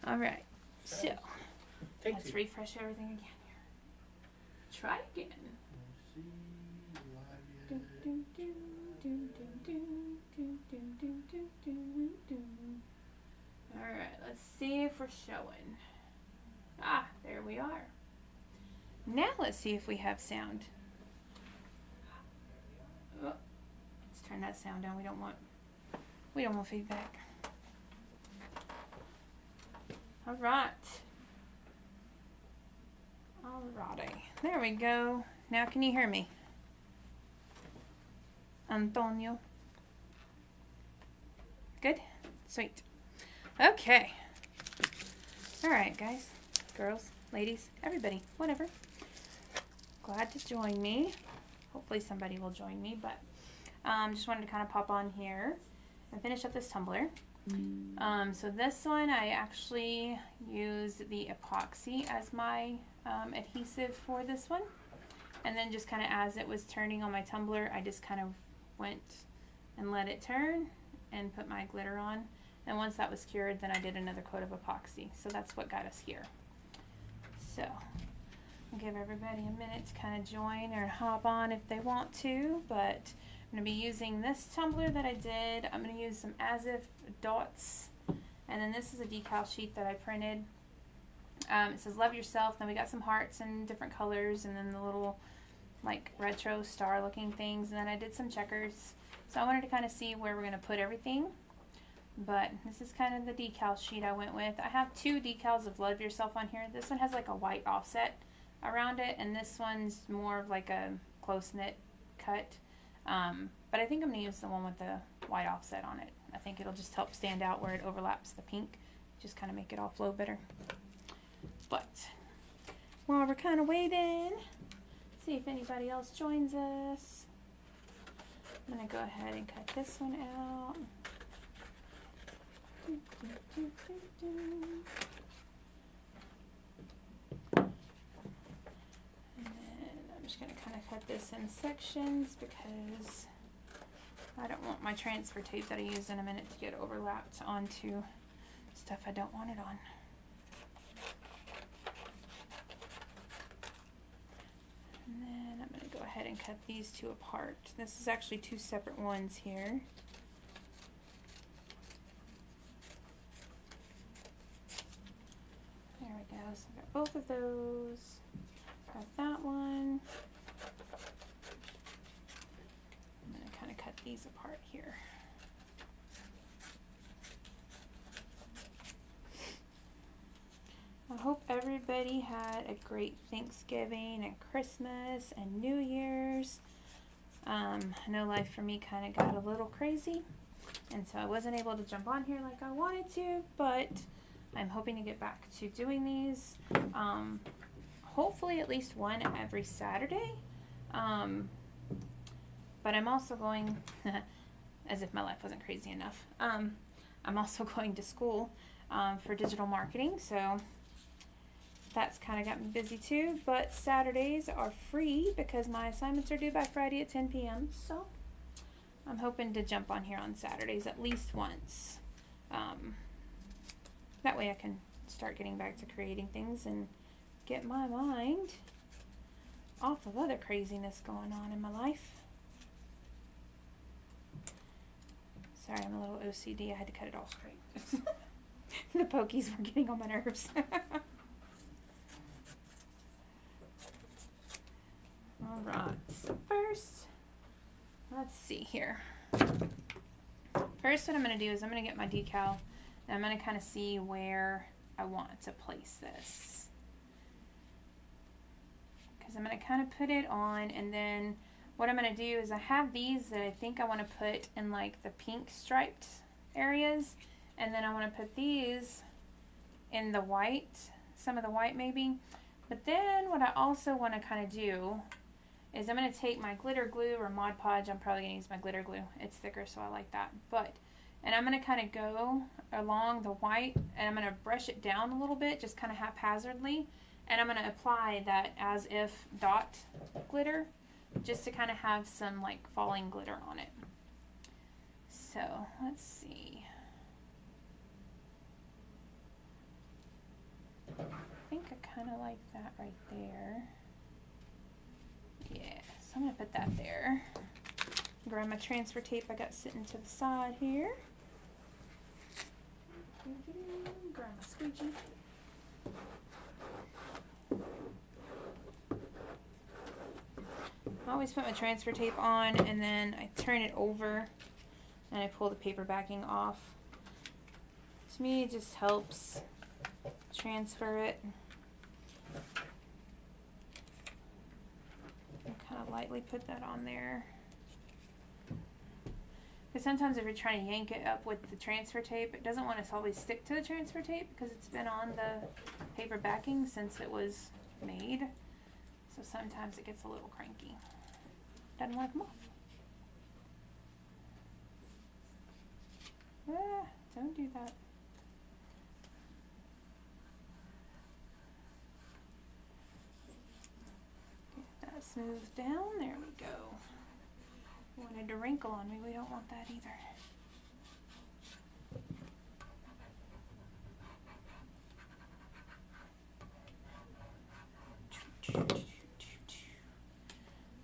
All right, so let's refresh everything again here. Try again. All right, let's see if we're showing. Ah, there we are. Now let's see if we have sound. Oh, let's turn that sound down. We don't want feedback. All right. Alrighty. There we go. Now can you hear me? Antonio. Good? Sweet. Okay. Alright, guys, girls, ladies, everybody, whatever. Glad to join me. Hopefully somebody will join me, but just wanted to kind of pop on here and finish up this tumbler. So this one, I actually used the epoxy as my adhesive for this one. And then just kind of as it was turning on my tumbler, I just kind of went and let it turn and put my glitter on. And once that was cured, then I did another coat of epoxy. So that's what got us here. So I'll give everybody a minute to kind of join or hop on if they want to, but I'm going to be using this tumbler that I did. I'm going to use some as if dots, and then this is a decal sheet that I printed. It says love yourself. Then we got some hearts in different colors, and then the little like retro star looking things, and then I did some checkers. So I wanted to kind of see where we're going to put everything, but this is kind of the decal sheet I went with. I have two decals of love yourself on here. This one has like a white offset around it, and this one's more of like a close-knit cut. But I think I'm going to use the one with the white offset on it. I think it'll just help stand out where it overlaps the pink. Just kind of make it all flow better. But while we're kind of waiting, see if anybody else joins us. I'm going to go ahead and cut this one out. And then I'm just going to kind of cut this in sections because I don't want my transfer tape that I use in a minute to get overlapped onto stuff I don't want it on. And then I'm going to go ahead and cut these two apart. This is actually two separate ones here. There we go. So I got both of those. Got that one. I'm going to kind of cut these apart here. I hope everybody had a great Thanksgiving and Christmas and New Year's. I know life for me kind of got a little crazy, and so I wasn't able to jump on here like I wanted to, but I'm hoping to get back to doing these. Hopefully at least one every Saturday. But I'm also going, as if my life wasn't crazy enough, I'm also going to school for digital marketing, so that's kind of got me busy too. But Saturdays are free because my assignments are due by Friday at 10 p.m. So I'm hoping to jump on here on Saturdays at least once. That way I can start getting back to creating things and get my mind off of other craziness going on in my life. Sorry, I'm a little OCD. I had to cut it all straight. The pokies were getting on my nerves. Alright, so first, let's see here. First what I'm going to do is I'm going to get my decal, and I'm going to kind of see where I want to place this. Because I'm going to kind of put it on, and then what I'm going to do is I have these that I think I want to put in like the pink striped areas, and then I want to put these in the white, some of the white maybe. But then what I also want to kind of do is I'm going to take my glitter glue or Mod Podge. I'm probably going to use my glitter glue. It's thicker, so I like that. And I'm going to kind of go along the white, and I'm going to brush it down a little bit, just kind of haphazardly. And I'm going to apply that as if dot glitter, just to kind of have some like falling glitter on it. So let's see. kind of like that right there. Yeah, so I'm going to put that there. Grab my transfer tape I got sitting to the side here. Grab my squeegee. I always put my transfer tape on and then I turn it over and I pull the paper backing off. To me, it just helps transfer it. And kind of lightly put that on there. Because sometimes if you're trying to yank it up with the transfer tape, it doesn't want to always stick to the transfer tape because it's been on the paper backing since it was made. So sometimes it gets a little cranky. Doesn't want to come off. Ah, don't do that. Get that smoothed down. There we go. Wanted to wrinkle on me. We don't want that either.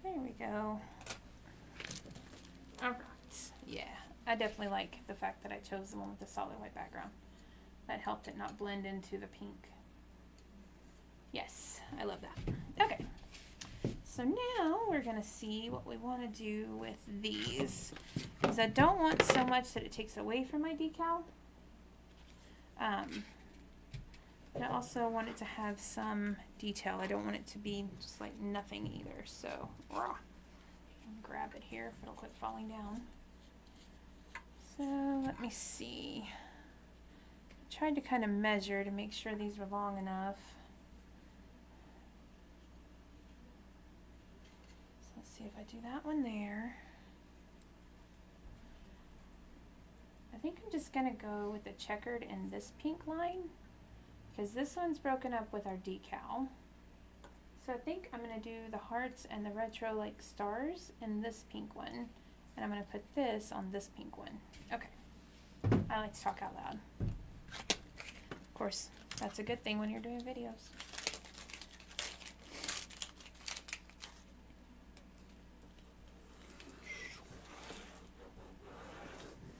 There we go. All right. Yeah, I definitely like the fact that I chose the one with the solid white background. That helped it not blend into the pink. Yes, I love that. Okay. So now we're going to see what we want to do with these. Because I don't want so much that it takes away from my decal. But I also want it to have some detail. I don't want it to be just like nothing either. So, grab it here if it'll quit falling down. So let me see. I tried to kind of measure to make sure these were long enough. So let's see if I do that one there. I think I'm just going to go with the checkered in this pink line because this one's broken up with our decal. So I think I'm going to do the hearts and the retro like stars in this pink one. And I'm going to put this on this pink one. Okay. I like to talk out loud. Of course, that's a good thing when you're doing videos.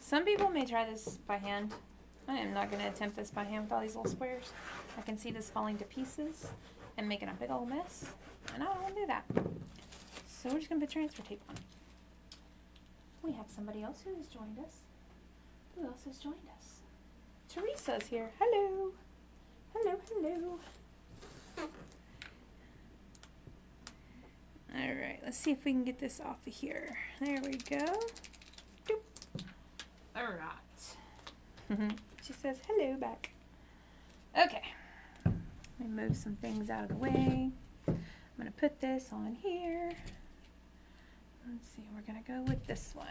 Some people may try this by hand. I am not going to attempt this by hand with all these little squares. I can see this falling to pieces and making a big old mess. And I don't want to do that. So we're just going to put transfer tape on. We have somebody else who has joined us. Who else has joined us? Teresa's here. Hello. Hello, hello. Alright, let's see if we can get this off of here. There we go. Alright. She says hello back. Okay. Let me move some things out of the way. I'm going to put this on here. Let's see, we're going to go with this one.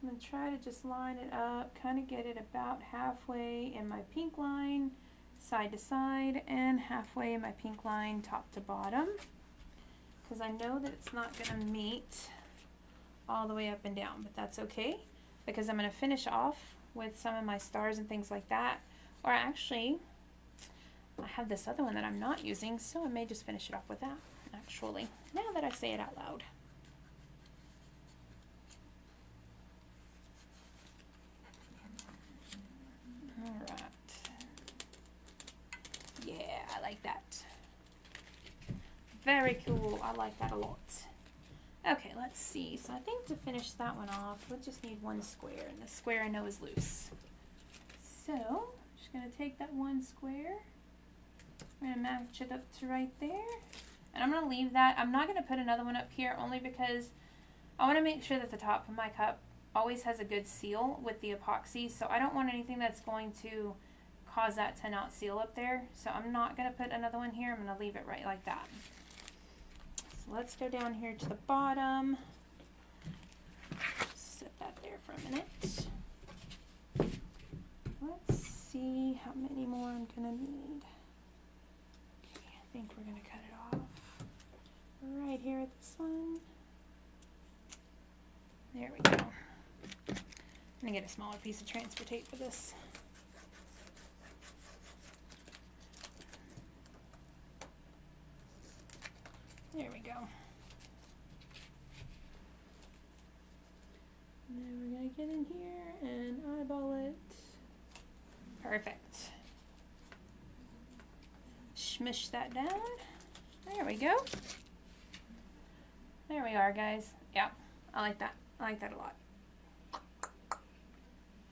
I'm going to try to just line it up, kind of get it about halfway in my pink line, side to side, and halfway in my pink line, top to bottom. Because I know that it's not going to meet all the way up and down, but that's okay. Because I'm going to finish off with some of my stars and things like that. Or actually, I have this other one that I'm not using, so I may just finish it off with that, actually, now that I say it out loud. Alright. Yeah, I like that. Very cool. I like that a lot. Okay, let's see. So I think to finish that one off, we'll just need one square, and the square I know is loose. So, I'm just going to take that one square. I'm going to match it up to right there. And I'm going to leave that. I'm not going to put another one up here only because I want to make sure that the top of my cup always has a good seal with the epoxy. So I don't want anything that's going to cause that to not seal up there. So I'm not going to put another one here. I'm going to leave it right like that. So let's go down here to the bottom. Set that there for a minute. Let's see how many more I'm going to need. Okay, I think we're going to cut it off right here at this one. There we go. I'm gonna get a smaller piece of transfer tape for this. There we go. And then we're gonna get in here and eyeball it. Perfect. Smush that down. There we go. There we are, guys. Yeah, I like that. I like that a lot.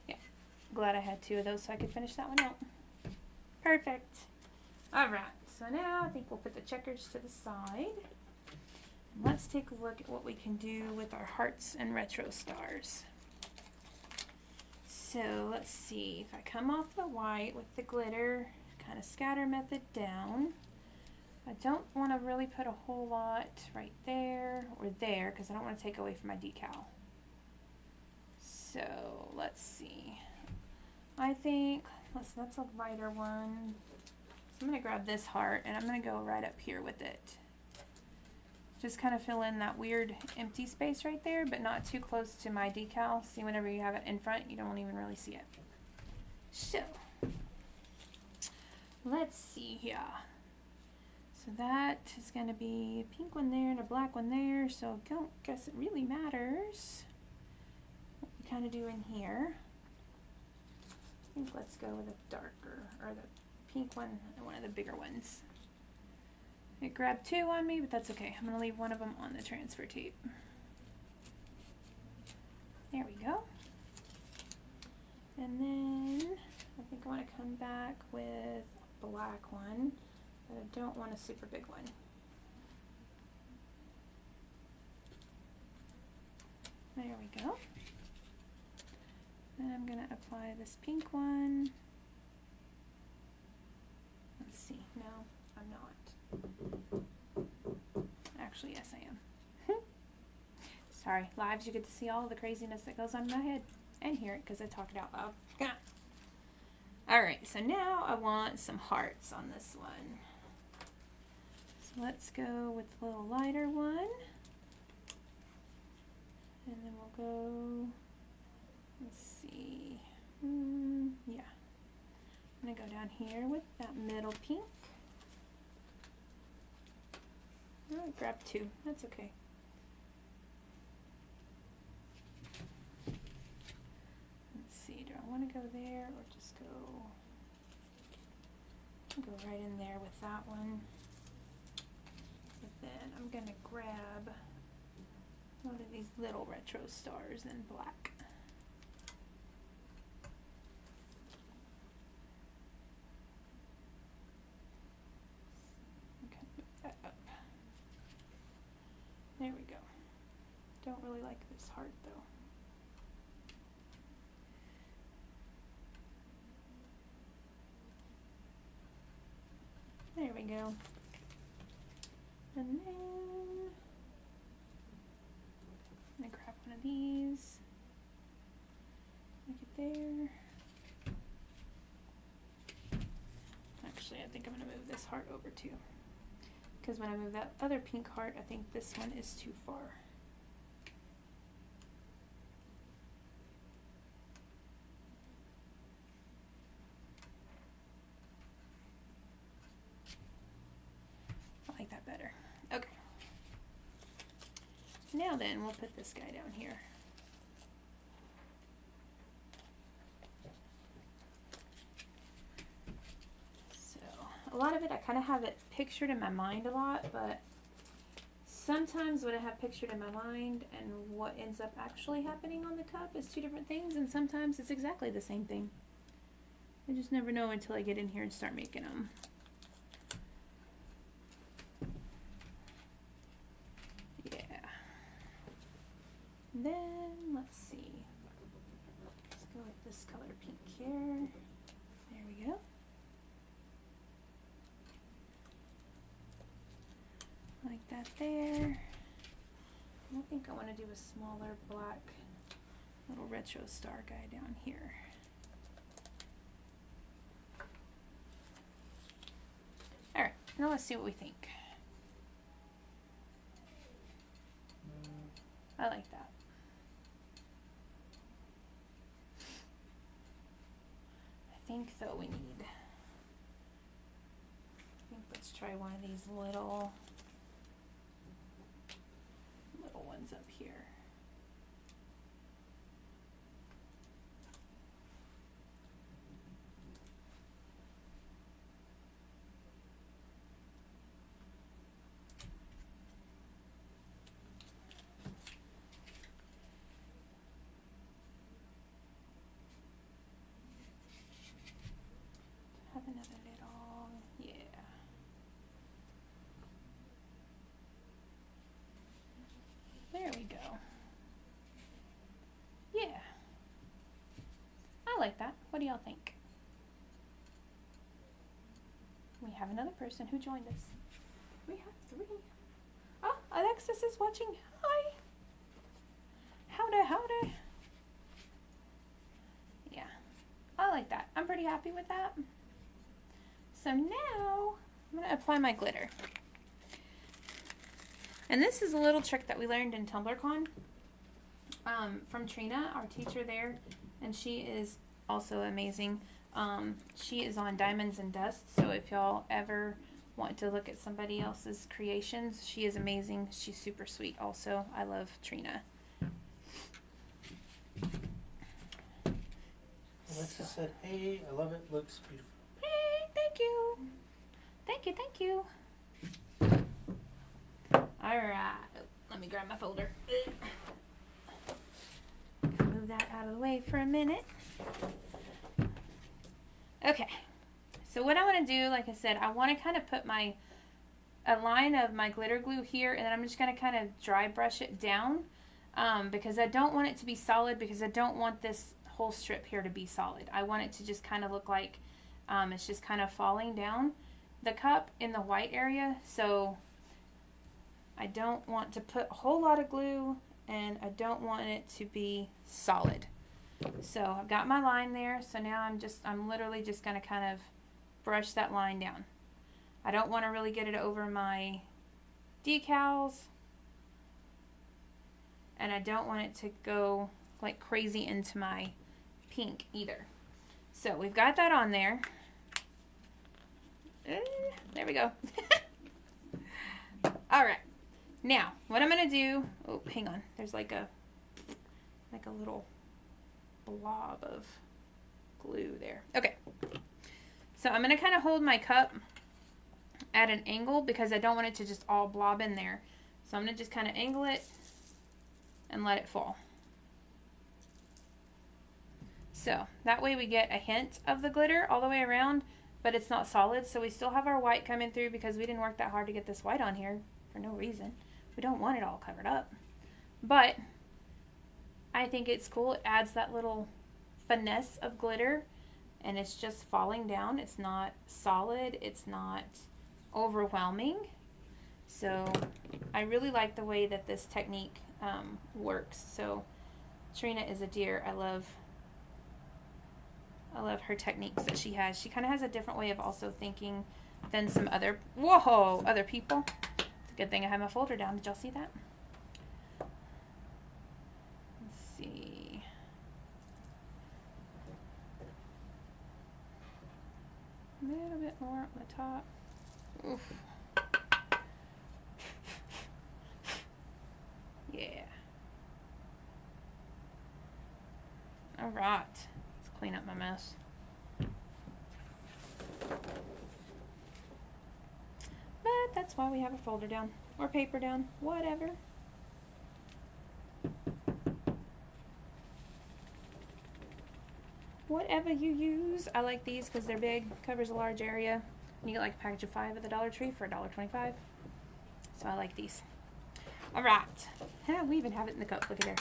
Yeah, glad I had two of those so I could finish that one out. Perfect. All right, so now I think we'll put the checkers to the side. Let's take a look at what we can do with our hearts and retro stars. So let's see, if I come off the white with the glitter, kind of scatter method down. I don't want to really put a whole lot right there or there because I don't want to take away from my decal. So let's see. I think, that's a lighter one. So I'm going to grab this heart and I'm going to go right up here with it. Just kind of fill in that weird empty space right there, but not too close to my decal. See, whenever you have it in front, you don't even really see it. So, let's see here. So that is going to be a pink one there and a black one there, so I don't guess it really matters what we kind of do in here. I think let's go with a darker, or the pink one and one of the bigger ones. It grabbed two on me, but that's okay. I'm going to leave one of them on the transfer tape. There we go. And then I think I want to come back with a black one, but I don't want a super big one. There we go. Then I'm going to apply this pink one. Let's see. No, I'm not. Actually, yes, I am. Sorry, lives, you get to see all the craziness that goes on in my head and hear it because I talk it out loud. Yeah. Alright, so now I want some hearts on this one. So let's go with the little lighter one. And then we'll go, let's see, yeah. I'm going to go down here with that middle pink. Oh, grab two, that's okay. Let's see, do I want to go there or just go right in there with that one? But then I'm going to grab one of these little retro stars in black. Okay, move that up. There we go. Don't really like this heart though. There we go. And then I'm gonna grab one of these. Make it there. Actually, I think I'm gonna move this heart over too. Because when I move that other pink heart, I think this one is too far. I like that better. Okay. Now then, we'll put this guy down here. A lot of it, I kind of have it pictured in my mind a lot, but sometimes what I have pictured in my mind and what ends up actually happening on the cup is two different things, and sometimes it's exactly the same thing. I just never know until I get in here and start making them. Yeah. Then, let's see. Let's go with this color pink here. There we go. Like that there. I think I want to do a smaller black little retro star guy down here. Alright, now let's see what we think. I like that. think though we need, let's try one of these little ones up here. Have another little, yeah. There we go. Yeah. I like that. What do y'all think? We have another person who joined us. We have 3. Oh, Alexis is watching. Hi. Howdy, howdy. Yeah. I like that. I'm pretty happy with that. So now I'm going to apply my glitter. And this is a little trick that we learned in TumblerCon from Trina, our teacher there, and she is also amazing. She is on Diamonds and Dust, so if y'all ever want to look at somebody else's creations, she is amazing. She's super sweet also. I love Trina. Alexa said, hey, I love it. Looks beautiful. Hey, thank you. Thank you, thank you. Alright, let me grab my folder. Move that out of the way for a minute. Okay, so what I want to do, like I said, I want to kind of put a line of my glitter glue here, and then I'm just going to kind of dry brush it down because I don't want it to be solid, because I don't want this whole strip here to be solid. I want it to just kind of look like it's just kind of falling down the cup in the white area, so I don't want to put a whole lot of glue, and I don't want it to be solid. So I've got my line there, so now I'm literally just going to kind of brush that line down. I don't want to really get it over my decals, and I don't want it to go like crazy into my pink either. So we've got that on there. There we go. All right. Now, what I'm going to do, oh, hang on. There's like a little blob of glue there. Okay. So I'm going to kind of hold my cup at an angle because I don't want it to just all blob in there. So I'm going to just kind of angle it and let it fall. So that way we get a hint of the glitter all the way around, but it's not solid. So we still have our white coming through because we didn't work that hard to get this white on here for no reason. We don't want it all covered up. But I think it's cool. It adds that little finesse of glitter, and it's just falling down. It's not solid. It's not overwhelming. So I really like the way that this technique works. So Trina is a dear. I love her techniques that she has. She kind of has a different way of also thinking than some other people. It's a good thing I have my folder down. Did y'all see that? Let's see. A little bit more on the top. Oof. Yeah. All right. Let's clean up my mess. But that's why we have a folder down or paper down, whatever. Whatever you use. I like these because they're big, covers a large area. You get like a package of 5 at the Dollar Tree for $1.25. So I like these. All right. Yeah, we even have it in the cup. Look at there.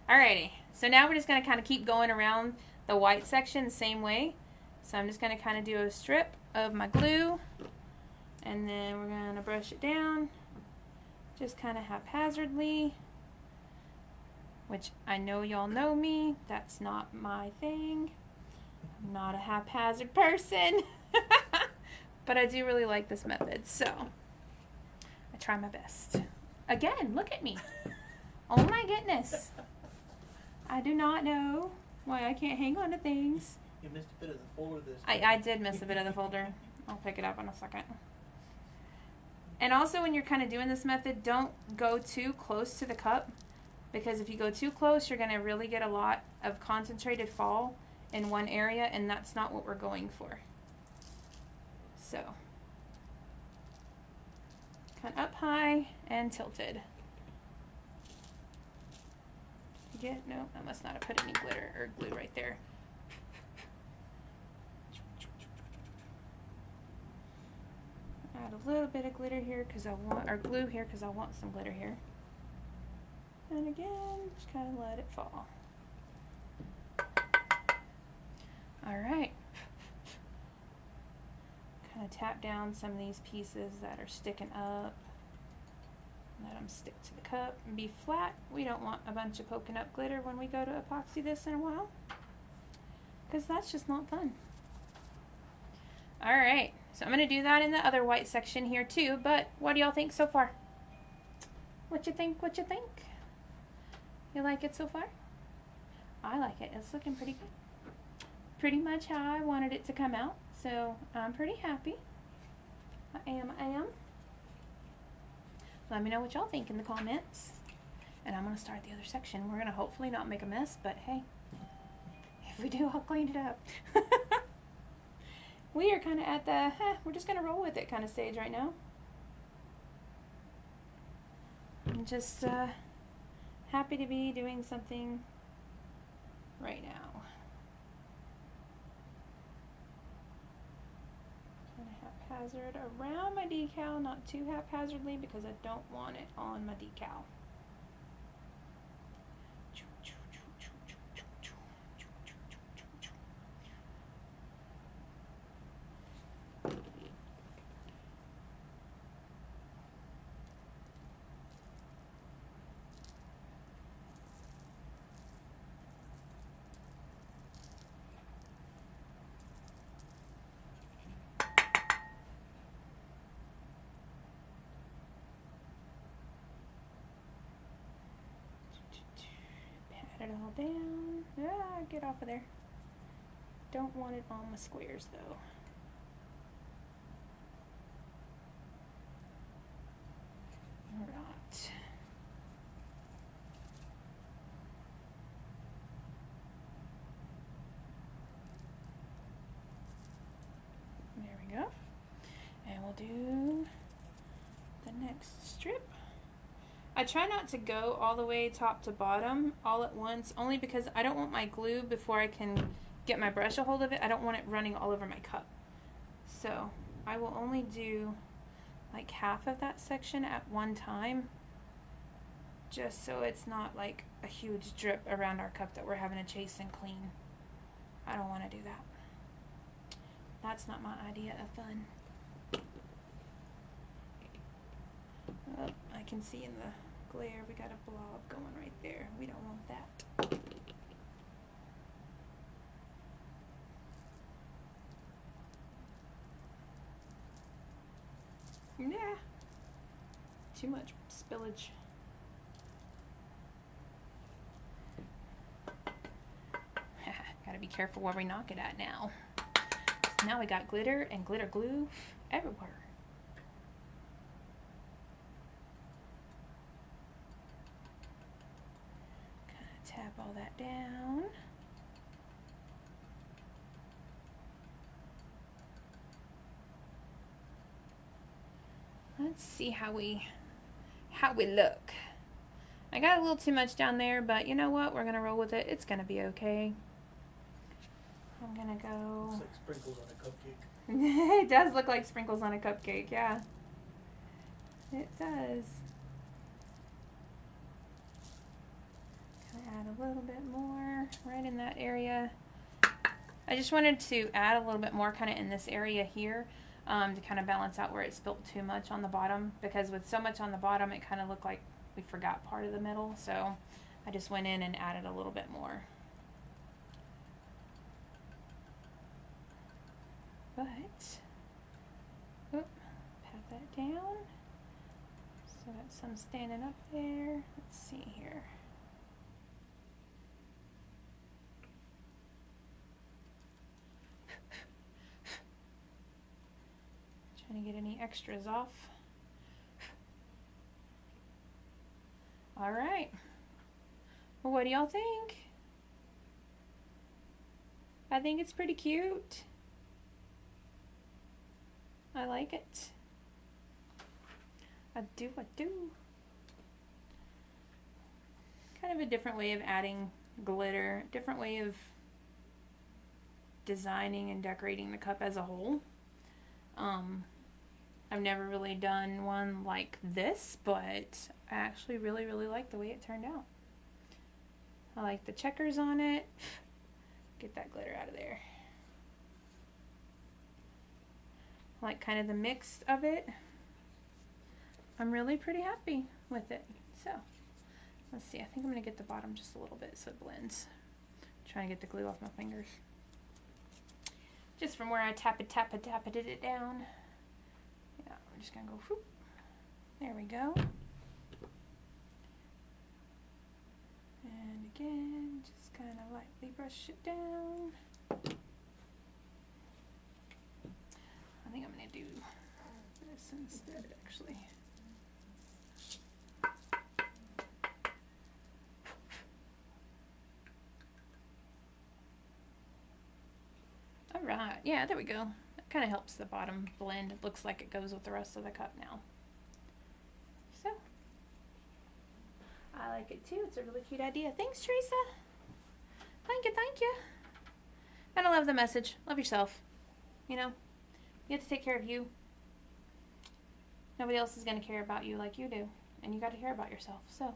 Alrighty. So now we're just going to kind of keep going around the white section the same way. So I'm just going to kind of do a strip of my glue. And then we're going to brush it down. Just kind of haphazardly. Which I know y'all know me. That's not my thing. I'm not a haphazard person. But I do really like this method. So I try my best. Again, look at me. Oh my goodness. I do not know Why I can't hang on to things. You missed a bit of the folder this I did miss a bit of the folder. I'll pick it up in a second. And also when you're kind of doing this method, don't go too close to the cup, because if you go too close, you're going to really get a lot of concentrated fall in one area, and that's not what we're going for. So, kind of up high and tilted. No, I must not have put any glitter or glue right there. Add a little bit of glitter here because I want, or glue here because I want some glitter here. And again, just kind of let it fall. All right. Kind of tap down some of these pieces that are sticking up. Let them stick to the cup and be flat. We don't want a bunch of poking up glitter when we go to epoxy this in a while, because that's just not fun. All right, so I'm going to do that in the other white section here too, but what do y'all think so far? What you think? What you think? You like it so far? I like it. It's looking pretty good. Pretty much how I wanted it to come out, so I'm pretty happy. I am. Let me know what y'all think in the comments. And I'm going to start the other section. We're going to hopefully not make a mess, but hey, if we do, I'll clean it up. We are kind of at the, we're just going to roll with it kind of stage right now. I'm just happy to be doing something right now. Haphazard around my decal, not too haphazardly because I don't want it on my decal. Pat it all down. Ah, get off of there. Don't want it on my squares though. Alright. There we go. And we'll do the next strip. I try not to go all the way top to bottom all at once, only because I don't want my glue, before I can get my brush a hold of it, I don't want it running all over my cup. So I will only do like half of that section at one time, just so it's not like a huge drip around our cup that we're having to chase and clean. I don't want to do that. That's not my idea of fun. Oh, I can see in the glare we got a blob going right there. We don't want that. Yeah, too much spillage. Gotta be careful where we knock it at now. So now we got glitter and glitter glue everywhere. Tap all that down. Let's see how we look. I got a little too much down there, but you know what? We're gonna roll with it. It's gonna be okay. I'm gonna go. Looks like sprinkles on a cupcake. It does look like sprinkles on a cupcake, yeah. It does. Add a little bit more right in that area. I just wanted to add a little bit more kind of in this area here, to kind of balance out where it spilt too much on the bottom, because with so much on the bottom it kind of looked like we forgot part of the middle, so I just went in and added a little bit more. But pat that down so that's some standing up there. Let's see here. get any extras off. All right. Well, what do y'all think? I think it's pretty cute. I like it. I do. Kind of a different way of adding glitter, different way of designing and decorating the cup as a whole. I've never really done one like this, but I actually really like the way it turned out. I like the checkers on it. Get that glitter out of there. I like kind of the mix of it. I'm really pretty happy with it. So, let's see. I think I'm going to get the bottom just a little bit so it blends. Trying to get the glue off my fingers. Just from where I tap it down. Yeah, we're just going to go, whoop. There we go. And again, just kind of lightly brush it down. I think I'm going to do this instead, actually. Alright, yeah, there we go. That kind of helps the bottom blend. It looks like it goes with the rest of the cup now. So, I like it too. It's a really cute idea. Thanks, Teresa. Thank you. And I love the message. Love yourself. You know, you have to take care of you. Nobody else is going to care about you like you do. And you got to care about yourself. So,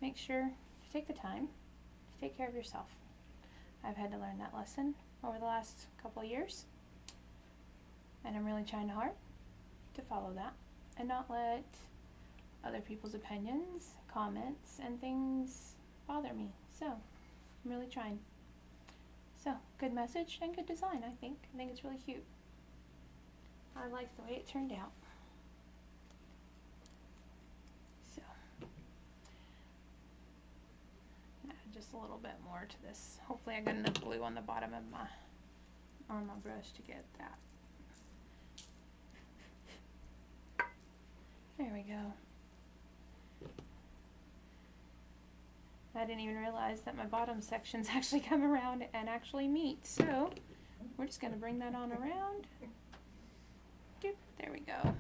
make sure to take the time to take care of yourself. I've had to learn that lesson over the last couple of years. And I'm really trying hard to follow that and not let other people's opinions, comments, and things bother me. So, I'm really trying. So, good message and good design, I think. I think it's really cute. I like the way it turned out. So, add just a little bit more to this. Hopefully I got enough glue on the bottom of my brush to get that. There we go. I didn't even realize that my bottom sections actually come around and actually meet. So we're just going to bring that on around. Doop, there we go.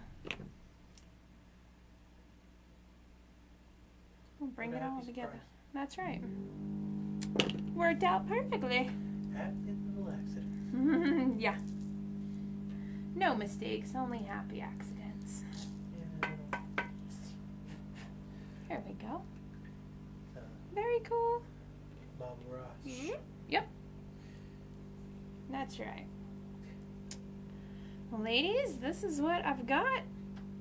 We'll bring it all together. That's right. Worked out perfectly. Happy little accident. Yeah. No mistakes, only happy accidents. Yeah. There we go. Very cool. Bob Ross. Yep. That's right. Well, ladies, this is what I've got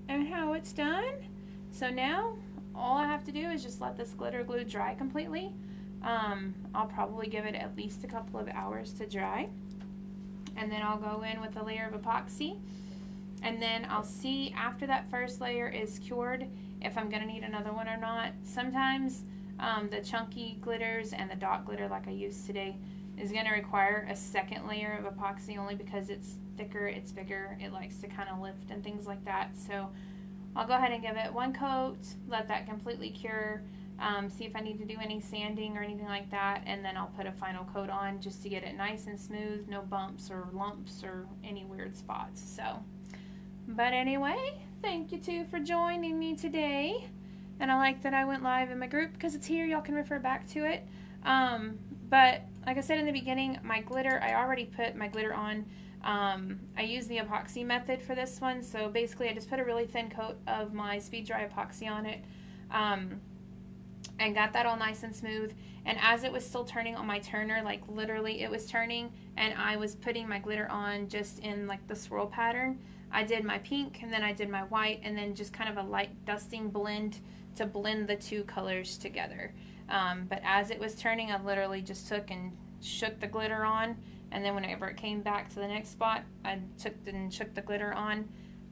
and how it's done. So now, all I have to do is just let this glitter glue dry completely. I'll probably give it at least a couple of hours to dry. And then I'll go in with a layer of epoxy. And then I'll see after that first layer is cured if I'm going to need another one or not. Sometimes the chunky glitters and the dot glitter like I used today is going to require a second layer of epoxy only because it's thicker, it's bigger, it likes to kind of lift and things like that. So I'll go ahead and give it one coat, let that completely cure, see if I need to do any sanding or anything like that, and then I'll put a final coat on just to get it nice and smooth, no bumps or lumps or any weird spots. So, but anyway, thank you too for joining me today. And I like that I went live in my group because it's here. Y'all can refer back to it. But like I said in the beginning, my glitter, I already put my glitter on. I use the epoxy method for this one. So basically I just put a really thin coat of my speed dry epoxy on it. And got that all nice and smooth. And as it was still turning on my turner, like literally it was turning and I was putting my glitter on just in like the swirl pattern. I did my pink and then I did my white and then just kind of a light dusting blend to blend the two colors together. But as it was turning, I literally just took and shook the glitter on, and then whenever it came back to the next spot, I took and shook the glitter on,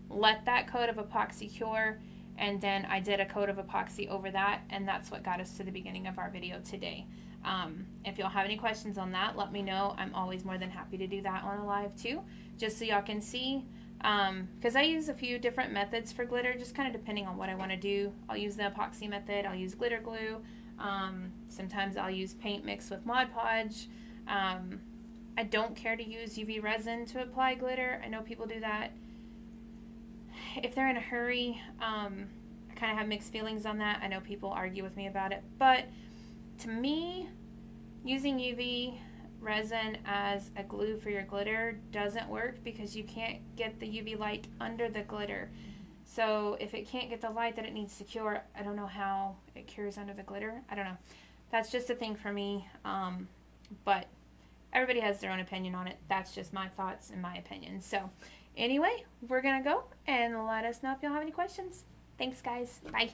let that coat of epoxy cure, and then I did a coat of epoxy over that, and that's what got us to the beginning of our video today. If y'all have any questions on that, let me know. I'm always more than happy to do that on a live too, just so y'all can see. Because I use a few different methods for glitter, just kind of depending on what I want to do. I'll use the epoxy method. I'll use glitter glue. Sometimes I'll use paint mixed with Mod Podge. I don't care to use UV resin to apply glitter. I know people do that. If they're in a hurry, I kind of have mixed feelings on that. I know people argue with me about it. But to me, using UV resin as a glue for your glitter doesn't work because you can't get the UV light under the glitter. So if it can't get the light that it needs to cure, I don't know how it cures under the glitter. I don't know. That's just a thing for me. But everybody has their own opinion on it. That's just my thoughts and my opinion. So anyway, we're going to go and let us know if y'all have any questions. Thanks, guys. Bye.